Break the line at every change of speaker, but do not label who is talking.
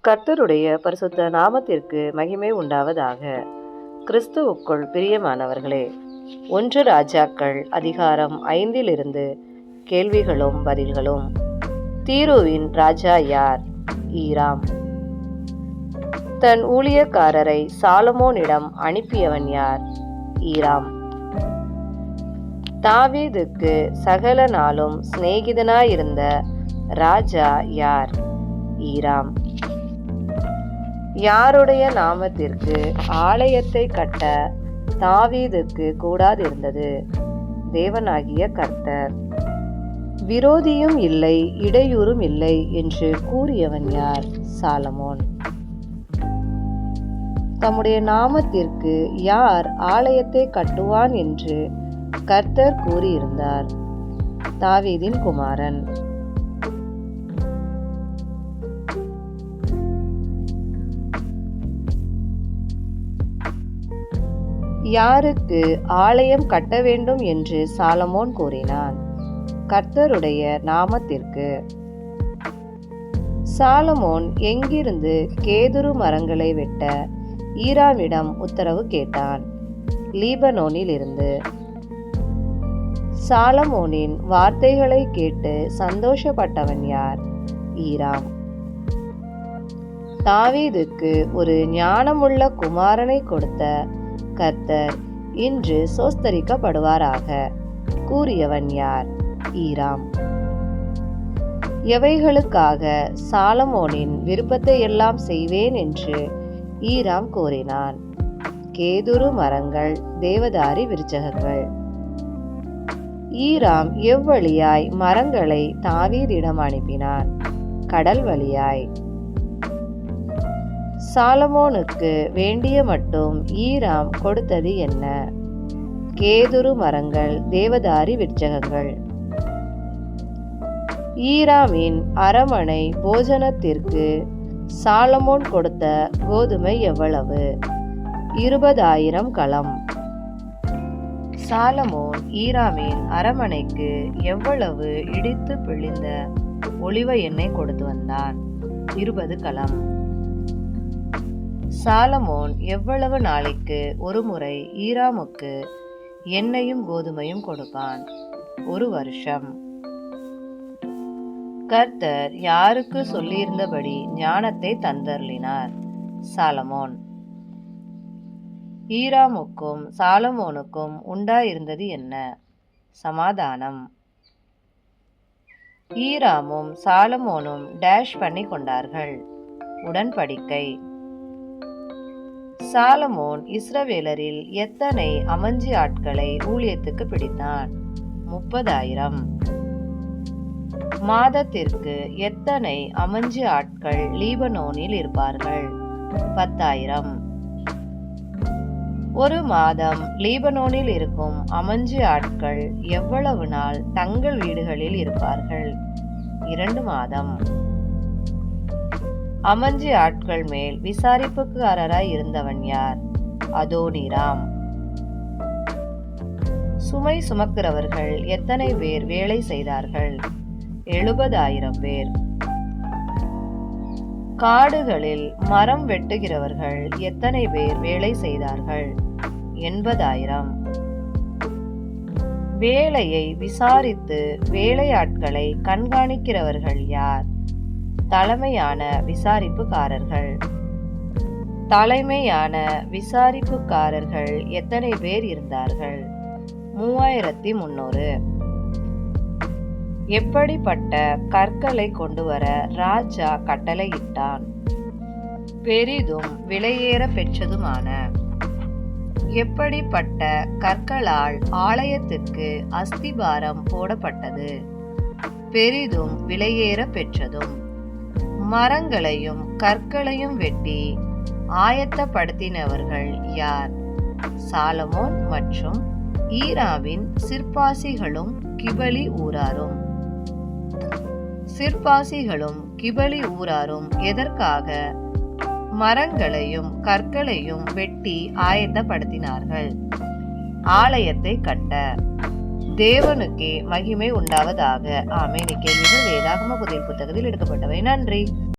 கர்த்தருடைய பரிசுத்த நாமத்திற்கு மகிமை உண்டாவதாக. கிறிஸ்துவுக்குள் பிரியமானவர்களே, 1 ராஜாக்கள் அதிகாரம் 5 கேள்விகளும் பதில்களும். தீருவின் ராஜா யார்? ஈராம். தன் ஊழியக்காரரை சாலமோனிடம் அனுப்பியவன் யார்? ஈராம். தாவீதுக்கு சகல நாளும் சிநேகிதனாயிருந்த ராஜா யார்? ஈராம். யாருடைய நாமத்திற்கு ஆலயத்தை கட்ட தாவீதுக்கு கூடாதிருந்தது? தேவனாகிய கர்த்தர். விரோதியும் இல்லை இடையூறும் இல்லை என்று கூறியவன் யார்? சாலமோன். தம்முடைய நாமத்திற்கு யார் ஆலயத்தை கட்டுவான் என்று கர்த்தர் கூறியிருந்தார்? தாவீதின் குமாரன். யாருக்கு ஆலயம் கட்ட வேண்டும் என்று சாலமோன் கூறினான்? கர்த்தருடைய நாமத்திற்கு. சாலமோன் எங்கிருந்து கேதுரு மரங்களை வெட்ட ஈராமிடம் உத்தரவு கேட்டான்? லீபனோனில் இருந்து. சாலமோனின் வார்த்தைகளை கேட்டு சந்தோஷப்பட்டவன் யார்? ஈராம். தாவீதுக்கு ஒரு ஞானமுள்ள குமாரனை கொடுத்த கர்த்தர் இன்று சோஸ்தரிக்கப்படுவாராக கூறியவன் யார்? ஈராம். எவைகளுக்காக சாலமோனின் விருப்பத்தை எல்லாம் செய்வேன் என்று ஈராம் கூறினான்? கேதுரு மரங்கள், தேவதாரி விருட்சகங்கள். ஈராம் எவ்வழியாய் மரங்களை தாவீதிடம் அனுப்பினான்? கடல் வழியாய். சாலமோனுக்கு வேண்டிய மட்டும் ஈராம் கொடுத்தது என்ன? கேதுரு மரங்கள், தேவதாரி விருட்சகங்கள். ஈராமின் அரமனை போஜனத்திற்கு சாலமோன் கொடுத்த கோதுமை எவ்வளவு? 20,000 கலம். சாலமோன் ஈராமின் அரமனைக்கு எவ்வளவு இடித்து பிழிந்த ஒலிவ எண்ணெய் கொடுத்து வந்தான்? 20 கலம். சாலமோன் எவ்வளவு நாளைக்கு ஒரு முறை ஈராமுக்கு எண்ணெயும் கோதுமையும் கொடுப்பான்? 1 வருஷம். கர்த்தர் யாருக்கு சொல்லியிருந்தபடி ஞானத்தை தந்தருளினார்? சாலமோன். ஈராமுக்கும் சாலமோனுக்கும் உண்டாயிருந்தது என்ன? சமாதானம். ஈராமும் சாலமோனும் டேஷ் பண்ணி கொண்டார்கள்? உடன்படிக்கை. சாலமோன் இஸ்ரவேலரில் எத்தனை அமஞ்சி ஆட்களை ஊழியத்துக்கு பிடித்தான்? 30,000. மாதத்திற்கு எத்தனை அமஞ்சி ஆட்கள் லீபனோனில் இருப்பார்கள்? 10,000. ஒரு மாதம் லீபனோனில் இருக்கும் அமஞ்சி ஆட்கள் எவ்வளவு நாள் தங்கள் வீடுகளில் இருப்பார்கள்? 2 மாதம். அமஞ்சி ஆட்கள் மேல் விசாரிப்புக்காரராய் இருந்தவன் யார்? அதோனிராம். சுமை சுமக்கிறவர்கள் எத்தனை பேர் வேலை செய்தார்கள்? 70,000 பேர். காடுகளில் மரம் வெட்டுகிறவர்கள் எத்தனை பேர் வேலை செய்தார்கள்? 80,000. வேலையை விசாரித்து வேலையாட்களை கண்காணிக்கிறவர்கள் யார்? தலைமையான விசாரிப்புக்காரர்கள். தலைமையான விசாரிப்புக்காரர்கள் எத்தனை பேர் இருந்தார்கள்? 3,300. எப்படிப்பட்ட கற்களை கொண்டு வர ராஜா கட்டளையிட்டான்? பெரிதும் விலையேற பெற்றதுமான. எப்படிப்பட்ட கற்களால் ஆலயத்துக்கு அஸ்திபாரம் போடப்பட்டது? பெரிதும் விலையேற பெற்றதும். மரங்களையும் கற்களையும் வெட்டி ஆயத்தப்படுத்தினவர்கள் யார்? சாலமோன் மற்றும் ஈராவின் சிற்பாசிகளும் கிபலி ஊராரும். சிற்பாசிகளும் கிபலி ஊராரும் எதற்காக மரங்களையும் கற்களையும் வெட்டி ஆயத்தப்படுத்தினார்கள்? ஆலயத்தை கட்ட. தேவனுக்கே மகிமை உண்டாவதாக. ஆமென். கேள்விகள் வேதாகம புதில் புத்தகத்தில் எடுக்கப்பட்டவை. நன்றி.